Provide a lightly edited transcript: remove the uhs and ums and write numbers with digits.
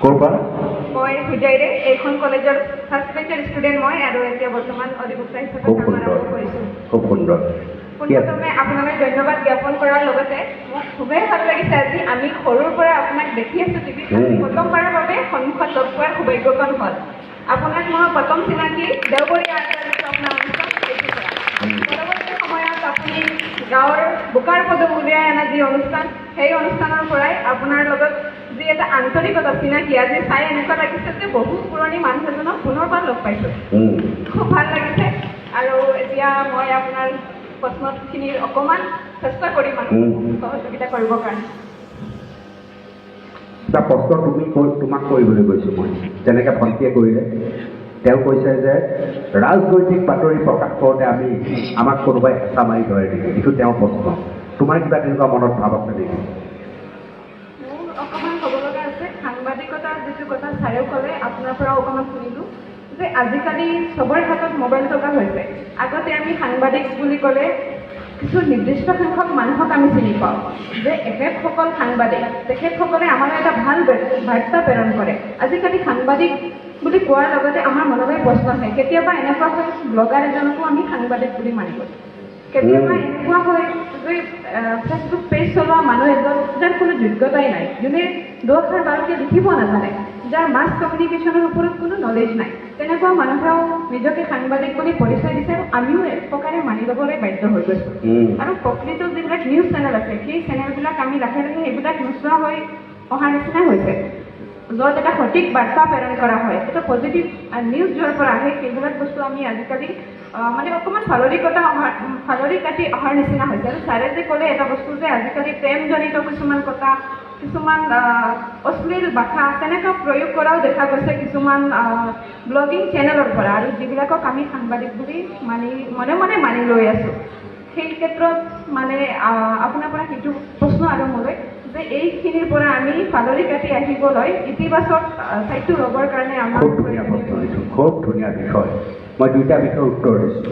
ক'ৰপৰা? মই হুজাইৰে এইখন কলেজৰ ফাৰ্ষ্ট বেঞ্চৰ ষ্টুডেণ্ট মই আৰু এতিয়া বৰ্তমান অধিবক্তা হিচাপে খুব কাম সুন্দৰ, আৰম্ভ কৰিছোঁ। খুব সুন্দৰ। পোনপ্ৰথমে আপোনালৈ ধন্যবাদ জ্ঞাপন কৰাৰ লগতে মোক খুবেই ভাল লাগিছে আজি আমি সৰুৰ পৰা আপোনাক দেখি আছোঁ টিভিত প্ৰথমবাৰৰ বাবে সন্মুখত লগ পোৱাৰ সৌভাগ্যকণ হ'ল। আপোনাক মই প্ৰথম চিনাকি দেওবৰীয়া আন্তঃৰাষ্ট্ৰীয় স্বপ্ন অনুষ্ঠান এইটোৰ পৰা। পৰৱৰ্তী সময়ত আপুনি গাঁৱৰ বোকাৰ পদুম উলিয়াই অনা যি অনুষ্ঠান সেই অনুষ্ঠানৰ পৰাই আপোনাৰ লগত যি এটা আন্তৰিকতা চিনাকি আজি চাই এনেকুৱা লাগিছে যে বহু পুৰণি মানুহ এজনক পুনৰবাৰ লগ পাইছোঁ। খুব ভাল লাগিছে আৰু এতিয়া মই আপোনাৰ প্ৰশ্নখিনিৰ অকণমান চেষ্টা কৰিম সহযোগিতা কৰিবৰ কাৰণে। এটা প্ৰশ্ন তোমাক কৰিবলৈ গৈছোঁ মই, যেনেকৈ ভণ্টিয়ে কৰিলে। তেওঁ কৈছে যে ৰাজনৈতিক বাতৰি প্ৰকাশ কৰোঁতে আমাক কোনোবাই হেঁচা মাৰি ধৰে নেকি, এইটো তেওঁৰ প্ৰশ্ন। তোমাৰ কিবা তেনেকুৱা মনত ভাৱ আছে নেকি? মোৰ অকণমান ক'ব লগা আছে। সাংবাদিকতাৰ যিটো কথা ছাৰেও ক'লে, আপোনাৰ পৰাও অকণমান শুনিলোঁ যে আজিকালি চবৰে হাতত মোবাইল থকা হৈছে। আগতে আমি সাংবাদিক বুলি ক'লে কিছু নিৰ্দিষ্ট সংখ্যক মানুহক আমি চিনি পাওঁ যে এখেতসকল সাংবাদিক, তেখেতসকলে আমাৰ এটা ভাল বাৰ্তা প্ৰেৰণ কৰে। আজিকালি সাংবাদিক বুলি কোৱাৰ লগতে আমাৰ মনলৈ প্ৰশ্ন আহে, কেতিয়াবা এনেকুৱা হয় ব্লগাৰ এজনকো আমি সাংবাদিক বুলি মানিব। কেতিয়াবা এনেকুৱা হয় যে ফেচবুক পেজ চলোৱা মানুহ এজন যাৰ কোনো যোগ্যতাই নাই, যোনে দুআষাৰ ভালকৈ লিখিব নাজানে, যাৰ মাছ কমিউনিকেশ্যনৰ ওপৰত কোনো নলেজ নাই, তেনেকুৱা মানুহেও নিজকে সাংবাদিক বুলি পৰিচয় দিছে আৰু আমিও এক প্ৰকাৰে মানি ল'বলৈ বাধ্য হৈ গৈছোঁ। আৰু প্ৰকৃত যিবিলাক নিউজ চেনেল আছে সেই চেনেলবিলাক আমি লাহে লাহে সেইবিলাক নোচোৱা হৈ অহাৰ নিচিনাই হৈছে, য'ত এটা সঠিক বাৰ্তা প্ৰেৰণ কৰা হয়, এটা পজিটিভ নিউজ য'ৰ পৰা আহে সেইবিলাক বস্তু আমি আজিকালি মানে অকণমান ফালৰি কাটি অহাৰ নিচিনা হৈছে। আৰু ছাৰে যে ক'লে এটা বস্তু যে আজিকালি প্ৰেমজনিত কিছুমান কথা, কিছুমান অশ্লীল ভাষা তেনেকুৱা প্ৰয়োগ কৰাও দেখা গৈছে কিছুমান ব্লগিং চেনেলৰ পৰা, আৰু যিবিলাকক আমি সাংবাদিক বুলি মনে মনে মানি লৈ আছোঁ। সেই ক্ষেত্ৰত মানে আপোনাৰ পৰা সেইটো প্ৰশ্ন আৰু মোলৈ যে এইখিনিৰ পৰা আমি ফালৰি কাটি আহিবলৈ ইতিবাচক ছাইডটো ল'বৰ কাৰণে আমাৰ খুব ধুনীয়া প্ৰশ্ন দিছোঁ, খুব ধুনীয়া বিষয়। মই দুইটা বিষয়ৰ উত্তৰ দিছোঁ।